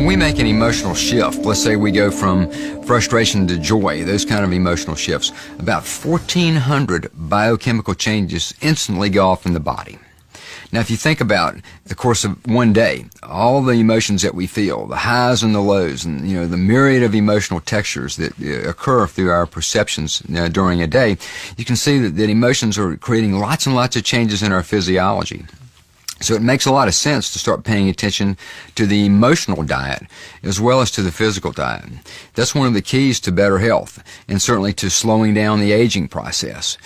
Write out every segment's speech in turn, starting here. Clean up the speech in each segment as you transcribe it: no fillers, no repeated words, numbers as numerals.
when we make an emotional shift, let's say we go from frustration to joy, those kind of emotional shifts, about 1,400 biochemical changes instantly go off in the body. Now, if you think about the course of one day, all the emotions that we feel, the highs and the lows, and the myriad of emotional textures that occur through our perceptions during a day, you can see that emotions are creating lots and lots of changes in our physiology. So it makes a lot of sense to start paying attention to the emotional diet as well as to the physical diet. That's one of the keys to better health and certainly to slowing down the aging process.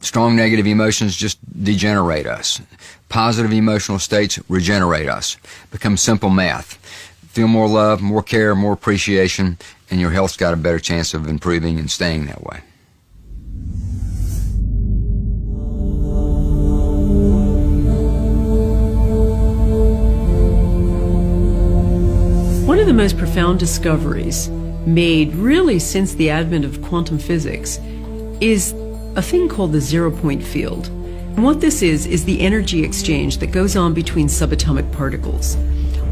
Strong negative emotions just degenerate us. Positive emotional states regenerate us. Become simple math. Feel more love, more care, more appreciation, and your health's got a better chance of improving and staying that way. One of the most profound discoveries made really since the advent of quantum physics is a thing called the zero-point field. And what this is the energy exchange that goes on between subatomic particles.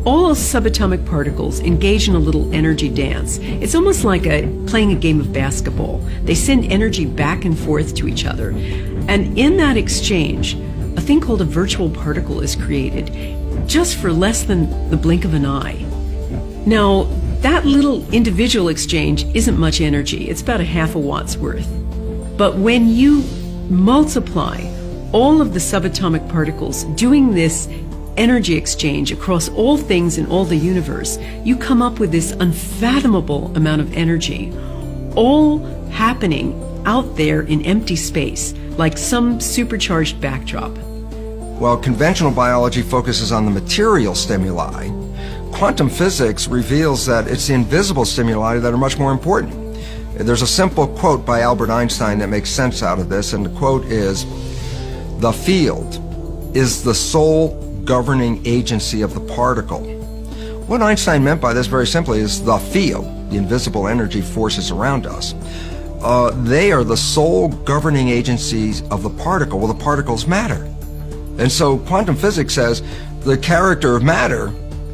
All subatomic particles engage in a little energy dance. It's almost like playing a game of basketball. They send energy back and forth to each other. And in that exchange, a thing called a virtual particle is created just for less than the blink of an eye. Now, that little individual exchange isn't much energy. It's about a half a watt's worth. But when you multiply all of the subatomic particles doing this energy exchange across all things in all the universe, you come up with this unfathomable amount of energy, all happening out there in empty space, like some supercharged backdrop. While conventional biology focuses on the material stimuli, quantum physics reveals that it's the invisible stimuli that are much more important. There's a simple quote by Albert Einstein that makes sense out of this, and the quote is, "The field is the sole governing agency of the particle." What Einstein meant by this very simply is the field, the invisible energy forces around us, they are the sole governing agencies of the particle. Well, the particles matter. And so quantum physics says the character of matter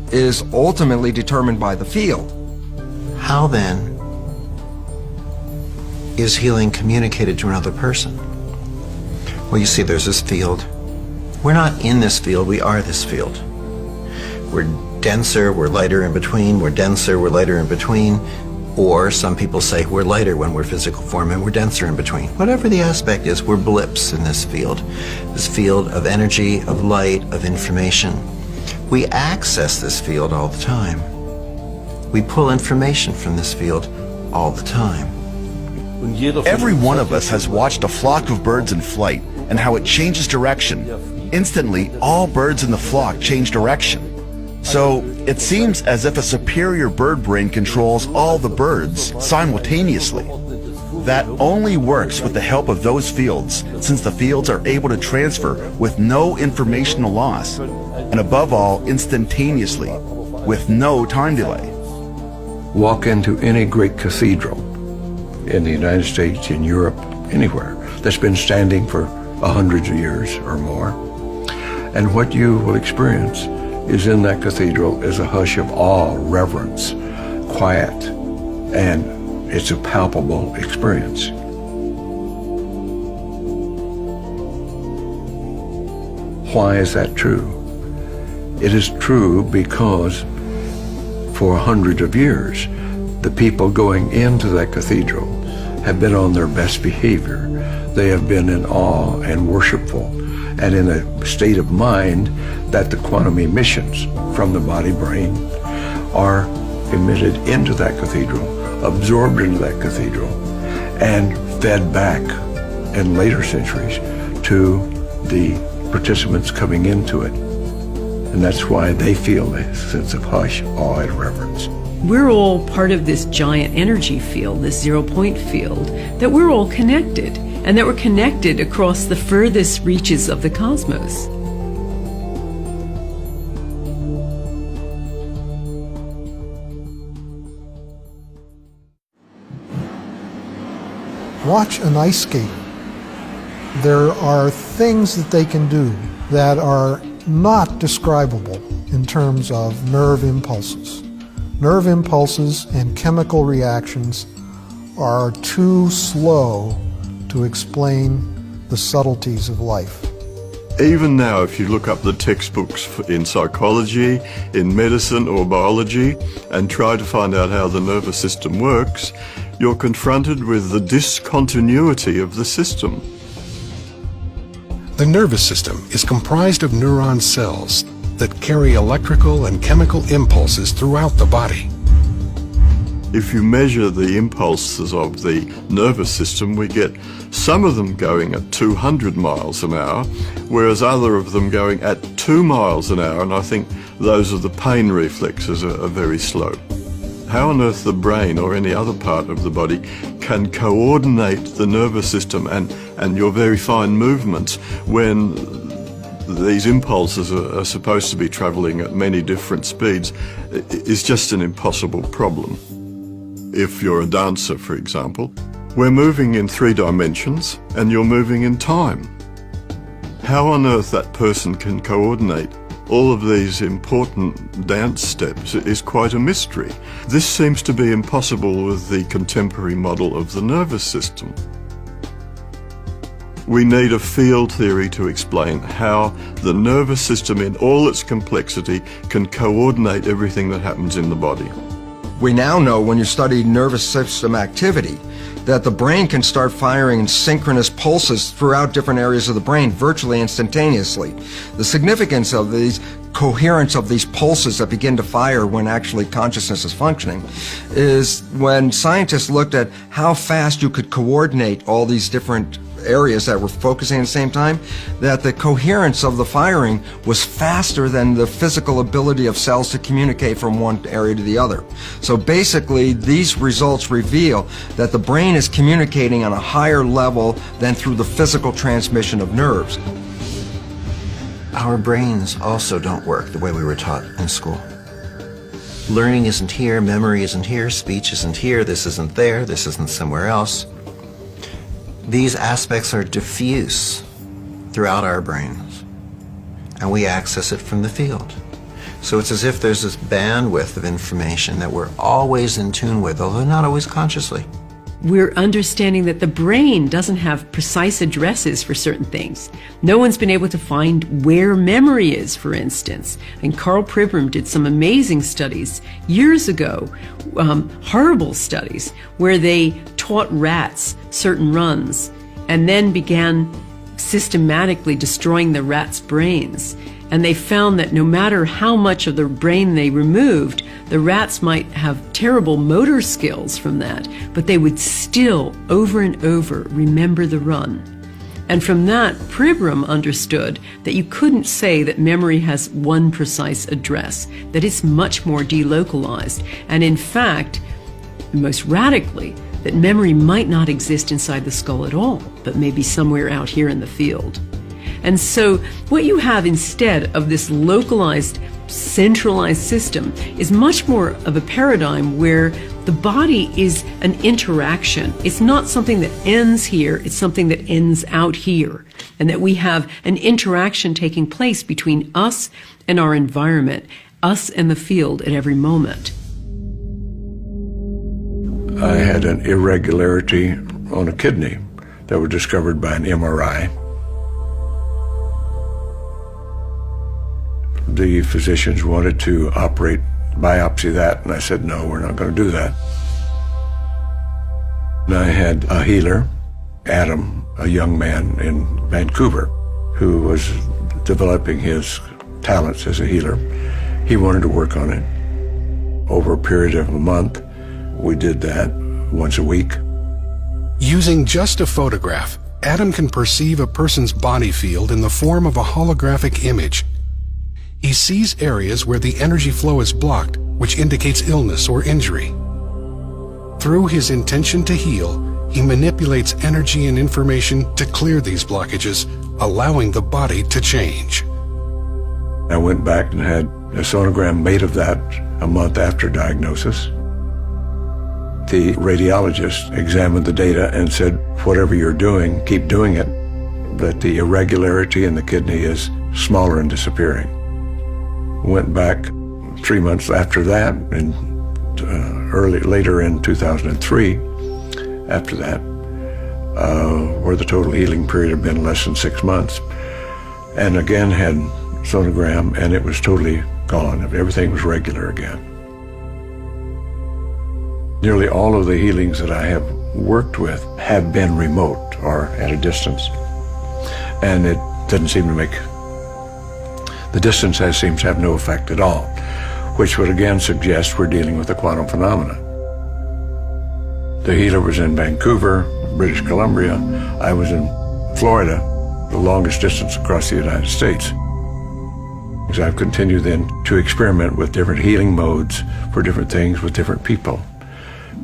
is ultimately determined by the field. How then is healing communicated to another person? Well, you see, there's this field. We're not in this field, we are this field. We're denser, we're lighter in between, we're denser, we're lighter in between, or some people say we're lighter when we're physical form and we're denser in between. Whatever the aspect is, we're blips in this field of energy, of light, of information. We access this field all the time. We pull information from this field all the time. Every one of us has watched a flock of birds in flight and how it changes direction. Instantly, all birds in the flock change direction. So it seems as if a superior bird brain controls all the birds simultaneously. That only works with the help of those fields, since the fields are able to transfer with no informational loss, and above all, instantaneously, with no time delay. Walk into any great cathedral in the United States, in Europe, anywhere, that's been standing for hundreds of years or more. And what you will experience is in that cathedral is a hush of awe, reverence, quiet, and it's a palpable experience. Why is that true? It is true because for hundreds of years, the people going into that cathedral have been on their best behavior. They have been in awe and worshipful and in a state of mind that the quantum emissions from the body-brain are emitted into that cathedral, absorbed into that cathedral, and fed back in later centuries to the participants coming into it. And that's why they feel a sense of hush, awe, and reverence. We're all part of this giant energy field, this zero-point field, that we're all connected, and that we're connected across the furthest reaches of the cosmos. Watch an ice skate. There are things that they can do that are not describable in terms of nerve impulses. Nerve impulses and chemical reactions are too slow to explain the subtleties of life. Even now, if you look up the textbooks in psychology, in medicine or biology, and try to find out how the nervous system works, you're confronted with the discontinuity of the system. The nervous system is comprised of neuron cells that carry electrical and chemical impulses throughout the body. If you measure the impulses of the nervous system, we get some of them going at 200 miles an hour, whereas other of them going at 2 miles an hour, and I think those of the pain reflexes are very slow. How on earth the brain or any other part of the body can coordinate the nervous system and your very fine movements when these impulses are supposed to be travelling at many different speeds is just an impossible problem. If you're a dancer, for example, we're moving in 3 dimensions and you're moving in time. How on earth that person can coordinate all of these important dance steps is quite a mystery. This seems to be impossible with the contemporary model of the nervous system. We need a field theory to explain how the nervous system in all its complexity can coordinate everything that happens in the body. We now know when you study nervous system activity that the brain can start firing synchronous pulses throughout different areas of the brain virtually instantaneously. The significance of these coherence of these pulses that begin to fire when actually consciousness is functioning is when scientists looked at how fast you could coordinate all these different areas that were focusing at the same time, that the coherence of the firing was faster than the physical ability of cells to communicate from one area to the other. So basically, these results reveal that the brain is communicating on a higher level than through the physical transmission of nerves. Our brains also don't work the way we were taught in school. Learning isn't here, memory isn't here, speech isn't here, this isn't there, this isn't somewhere else. These aspects are diffuse throughout our brains, and we access it from the field. So it's as if there's this bandwidth of information that we're always in tune with, although not always consciously. We're understanding that the brain doesn't have precise addresses for certain things. No one's been able to find where memory is, for instance. And Carl Pribram did some amazing studies years ago, horrible studies, where they taught rats certain runs and then began systematically destroying the rats' brains. And they found that no matter how much of the brain they removed, the rats might have terrible motor skills from that, but they would still, over and over, remember the run. And from that, Pribram understood that you couldn't say that memory has one precise address, that it's much more delocalized. And in fact, most radically, that memory might not exist inside the skull at all, but maybe somewhere out here in the field. And so what you have instead of this localized, centralized system is much more of a paradigm where the body is an interaction. It's not something that ends here, it's something that ends out here. And that we have an interaction taking place between us and our environment, us and the field at every moment. I had an irregularity on a kidney that was discovered by an MRI. The physicians wanted to biopsy that, and I said, no, we're not going to do that. And I had a healer, Adam, a young man in Vancouver, who was developing his talents as a healer. He wanted to work on it. Over a period of a month, we did that once a week. Using just a photograph, Adam can perceive a person's body field in the form of a holographic image. He sees areas where the energy flow is blocked, which indicates illness or injury. Through his intention to heal, he manipulates energy and information to clear these blockages, allowing the body to change. I went back and had a sonogram made of that a month after diagnosis. The radiologist examined the data and said, whatever you're doing, keep doing it, but the irregularity in the kidney is smaller and disappearing. Went back 3 months after that, and later in 2003, after that, where the total healing period had been less than 6 months, and again had sonogram, and it was totally gone. Everything was regular again. Nearly all of the healings that I have worked with have been remote or at a distance, and it doesn't seem to make, the distance seems to have no effect at all, which would again suggest we're dealing with a quantum phenomena. The healer was in Vancouver, British Columbia. I was in Florida, the longest distance across the United States. So I've continued then to experiment with different healing modes for different things with different people.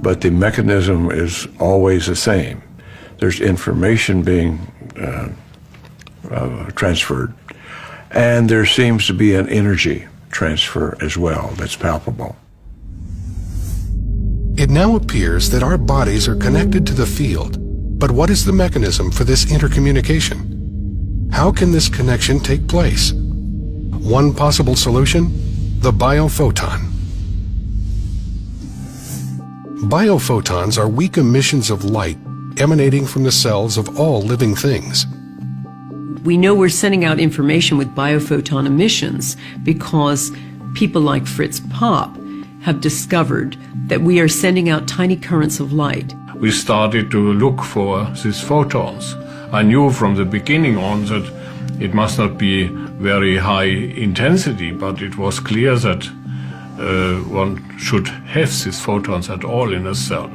But the mechanism is always the same. There's information being transferred, and there seems to be an energy transfer as well that's palpable. It now appears that our bodies are connected to the field, but what is the mechanism for this intercommunication? How can this connection take place? One possible solution: the biophoton. Biophotons are weak emissions of light emanating from the cells of all living things. We know we're sending out information with biophoton emissions because people like Fritz Popp have discovered that we are sending out tiny currents of light. We started to look for these photons. I knew from the beginning on that it must not be very high intensity, but it was clear that one should have these photons at all in a cell.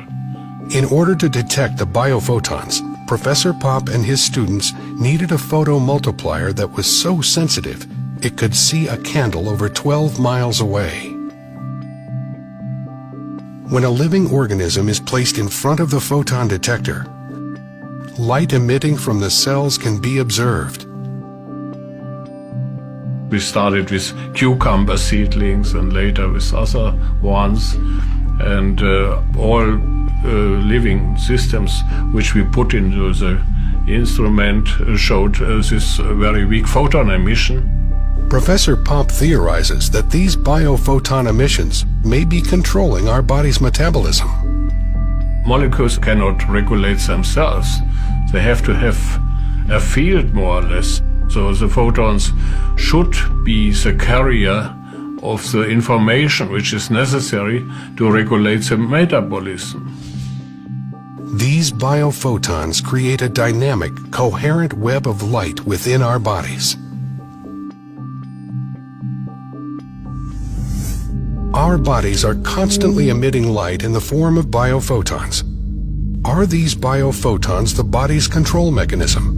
In order to detect the biophotons, Professor Popp and his students needed a photomultiplier that was so sensitive it could see a candle over 12 miles away. When a living organism is placed in front of the photon detector, light emitting from the cells can be observed. We started with cucumber seedlings and later with other ones, and all living systems which we put into the instrument showed this very weak photon emission. Professor Popp theorizes that these biophoton emissions may be controlling our body's metabolism. Molecules cannot regulate themselves. They have to have a field, more or less. So the photons should be the carrier of the information which is necessary to regulate the metabolism. These biophotons create a dynamic, coherent web of light within our bodies. Our bodies are constantly emitting light in the form of biophotons. Are these biophotons the body's control mechanism?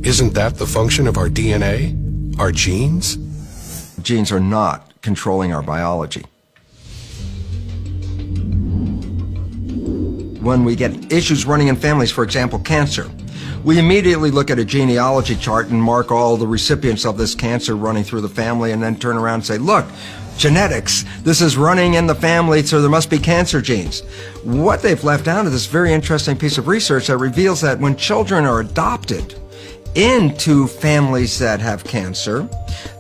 Isn't that the function of our DNA, our genes? Genes are not controlling our biology. When we get issues running in families, for example, cancer, we immediately look at a genealogy chart and mark all the recipients of this cancer running through the family, and then turn around and say, look, genetics, this is running in the family, so there must be cancer genes. What they've left out is this very interesting piece of research that reveals that when children are adopted into families that have cancer,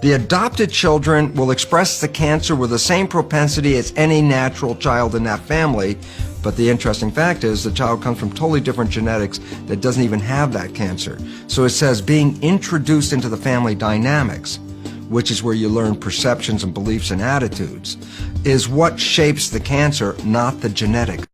the adopted children will express the cancer with the same propensity as any natural child in that family. But the interesting fact is the child comes from totally different genetics that doesn't even have that cancer. So it says being introduced into the family dynamics, which is where you learn perceptions and beliefs and attitudes, is what shapes the cancer, not the genetics.